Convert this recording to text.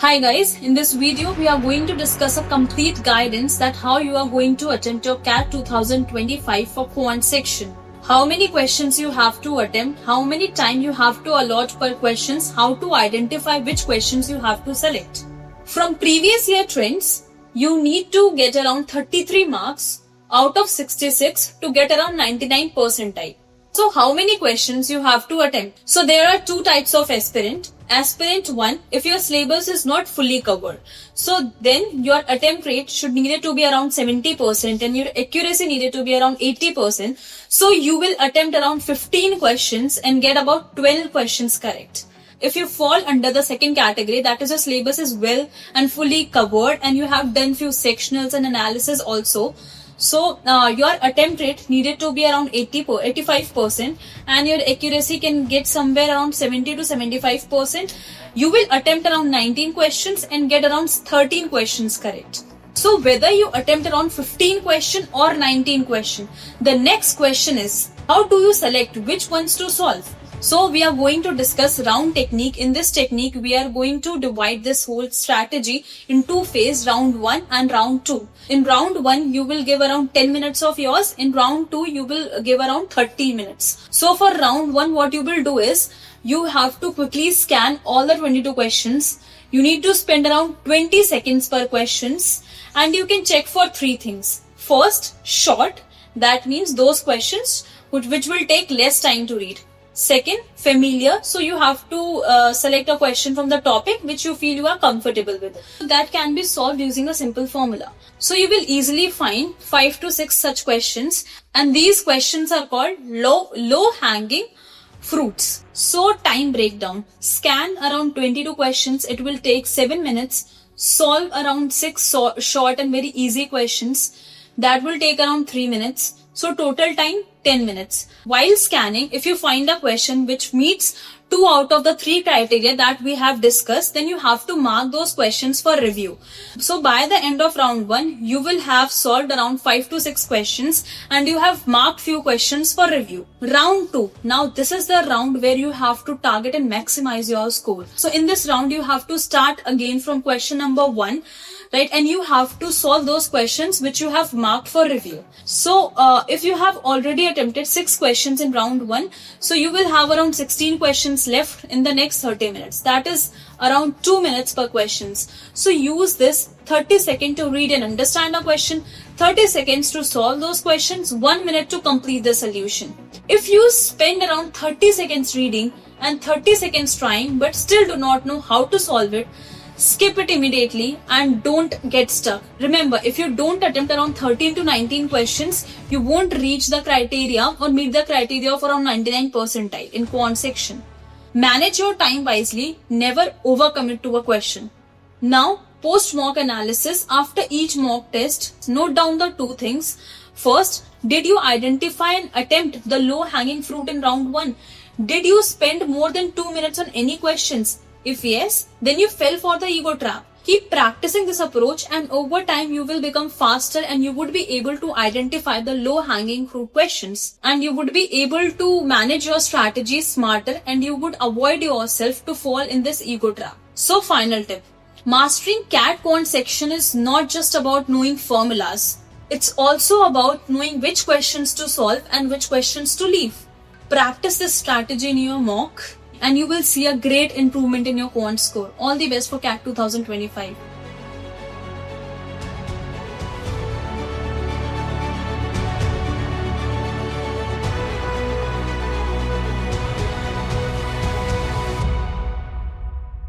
Hi guys, in this video we are going to discuss a complete guidance that how you are going to attempt your CAT 2025 for quant section. How many questions you have to attempt, how many time you have to allot per questions, how to identify which questions you have to select. From previous year trends, you need to get around 33 marks out of 66 to get around 99 percentile. So how many questions you have to attempt? So there are two types of aspirant. Aspirant 1, if your syllabus is not fully covered, so then your attempt rate should needed to be around 70% and your accuracy needed to be around 80%. So you will attempt around 15 questions and get about 12 questions correct. If you fall under the second category, that is your syllabus is well and fully covered and you have done few sectionals and analysis also. So your attempt rate needed to be around 85% and your accuracy can get somewhere around 70 to 75%. You will attempt around 19 questions and get around 13 questions correct. So whether you attempt around 15 question or 19 question, the next question is how do you select which ones to solve? So we are going to discuss round technique. In this technique, we are going to divide this whole strategy in two phases, round 1 and round 2. In round 1, you will give around 10 minutes of yours. In round 2, you will give around 30 minutes. So for round 1, what you will do is, you have to quickly scan all the 22 questions. You need to spend around 20 seconds per questions and you can check for three things. First, short. That means those questions which will take less time to read. Second, familiar. So you have to select a question from the topic which you feel you are comfortable with. That can be solved using a simple formula. So you will easily find 5 to 6 such questions and these questions are called low hanging fruits. So time breakdown. Scan around 22 questions. It will take 7 minutes. Solve around 6 short and very easy questions. That will take around 3 minutes. So total time 10 minutes. While scanning, if you find a question which meets 2 out of the 3 criteria that we have discussed, then you have to mark those questions for review. So by the end of round 1, you will have solved around 5 to 6 questions and you have marked few questions for review. Round 2. Now this is the round where you have to target and maximize your score. So in this round, you have to start again from question number 1. Right, and you have to solve those questions which you have marked for review. So if you have already attempted 6 questions in round 1, so you will have around 16 questions left in the next 30 minutes. That is around 2 minutes per questions. So use this 30 seconds to read and understand a question, 30 seconds to solve those questions, 1 minute to complete the solution. If you spend around 30 seconds reading and 30 seconds trying but still do not know how to solve it, skip it immediately and don't get stuck. Remember, if you don't attempt around 13 to 19 questions, you won't reach the criteria or meet the criteria of around 99 percentile in quant section. Manage your time wisely, never overcommit to a question. Now, post mock analysis. After each mock test, note down the 2 things. First, did you identify and attempt the low hanging fruit in round 1? Did you spend more than 2 minutes on any questions? If yes, then you fell for the ego trap. Keep practicing this approach and over time you will become faster and you would be able to identify the low hanging fruit questions and you would be able to manage your strategy smarter and you would avoid yourself to fall in this ego trap. So final tip. Mastering CAT quant section is not just about knowing formulas. It's also about knowing which questions to solve and which questions to leave. Practice this strategy in your mock and you will see a great improvement in your quant score. All the best for CAT 2025.